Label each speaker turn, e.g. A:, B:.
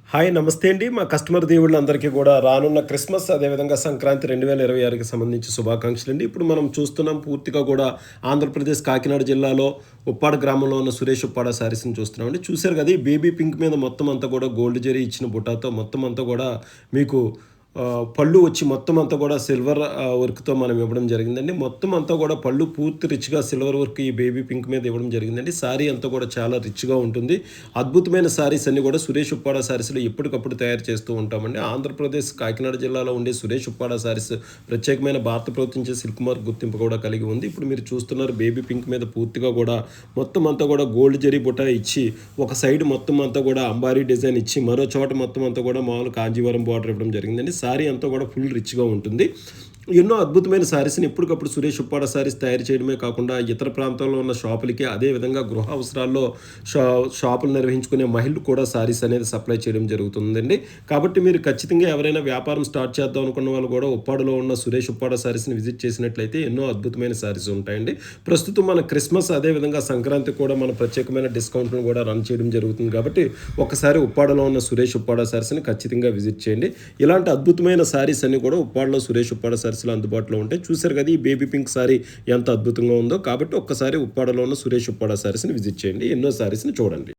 A: Hi నమస్తే అండి. మా కస్టమర్ దేవుళ్ళందరికీ కూడా రానున్న క్రిస్మస్ అదేవిధంగా సంక్రాంతి 2026కి సంబంధించి శుభాకాంక్షలండి. ఇప్పుడు మనం చూస్తున్నాం పూర్తిగా కూడా ఆంధ్రప్రదేశ్ కాకినాడ జిల్లాలో ఉప్పాడ గ్రామంలో ఉన్న సురేష్ ఉప్పాడ శారీస్‌ని చూస్తున్నామండి. చూసారు కదా! ఈ బేబీ పింక్ మీద మొత్తం అంతా కూడా గోల్డ్ జరీ ఇచ్చిన బుటాతో మొత్తం అంతా కూడా మీకు పళ్ళు వచ్చి మొత్తం అంతా కూడా సిల్వర్ వర్క్‌తో మనం ఇవ్వడం జరిగిందండి. మొత్తం అంతా కూడా పళ్ళు పూర్తి రిచ్‌గా సిల్వర్ వర్క్ ఈ బేబీ పింక్ మీద ఇవ్వడం జరిగిందండి. సారీ అంతా కూడా చాలా రిచ్‌గా ఉంటుంది. అద్భుతమైన సారీస్ అన్నీ కూడా సురేష్ ఉప్పాడ సారీస్‌లో ఎప్పటికప్పుడు తయారు చేస్తూ ఉంటామండి. ఆంధ్రప్రదేశ్ కాకినాడ జిల్లాలో ఉండే సురేష్ ఉప్పాడ సారీస్ ప్రత్యేకమైన భారత ప్రభుత్వం చే సిల్క్ మార్క్ గుర్తింపు కూడా కలిగి ఉంది. ఇప్పుడు మీరు చూస్తున్నారు బేబీ పింక్ మీద పూర్తిగా కూడా మొత్తం అంతా కూడా గోల్డ్ జరీ బుట్ట ఇచ్చి ఒక సైడ్ మొత్తం అంతా కూడా అంబారీ డిజైన్ ఇచ్చి మరో చోట మొత్తం అంతా కూడా మామూలు కాంజీవరం బార్డర్ ఇవ్వడం జరిగిందండి. సారీ అంతా కూడా ఫుల్ రిచ్‌గా ఉంటుంది. ఎన్నో అద్భుతమైన సారీస్‌ని ఎప్పటికప్పుడు సురేష్ ఉప్పాడ సారీస్ తయారు చేయడమే కాకుండా ఇతర ప్రాంతాల్లో ఉన్న షాపులకి అదేవిధంగా గృహ అవసరాల్లో షాపులు నిర్వహించుకునే మహిళలు కూడా సారీస్ అనేది సప్లై చేయడం జరుగుతుందండి. కాబట్టి మీరు ఖచ్చితంగా ఎవరైనా వ్యాపారం స్టార్ట్ చేద్దాం అనుకున్న వాళ్ళు కూడా ఉప్పాడలో ఉన్న సురేష్ ఉప్పాడ సారీస్‌ని విజిట్ చేసినట్లయితే ఎన్నో అద్భుతమైన సారీస్ ఉంటాయండి. ప్రస్తుతం మన క్రిస్మస్ అదేవిధంగా సంక్రాంతి కూడా మన ప్రత్యేకమైన డిస్కౌంట్‌లను కూడా రన్ చేయడం జరుగుతుంది కాబట్టి ఒకసారి ఉప్పాడలో ఉన్న సురేష్ ఉప్పాడ సారీస్‌ని ఖచ్చితంగా విజిట్ చేయండి. ఇలాంటి అద్భుతమైన సారీస్ అన్నీ కూడా ఉప్పాడలో సురేష్ ఉప్పాడ సారీస్‌లో అందుబాటులో ఉంటాయి. చూసారు కదా! ఈ బేబీ పింక్ సారీ ఎంత అద్భుతంగా ఉందో. కాబట్టి ఒక్కసారి ఉప్పాడలో ఉన్న సురేష్ ఉప్పాడ సారీస్‌ని విజిట్ చేయండి. ఎన్నో సారీస్‌ని చూడండి.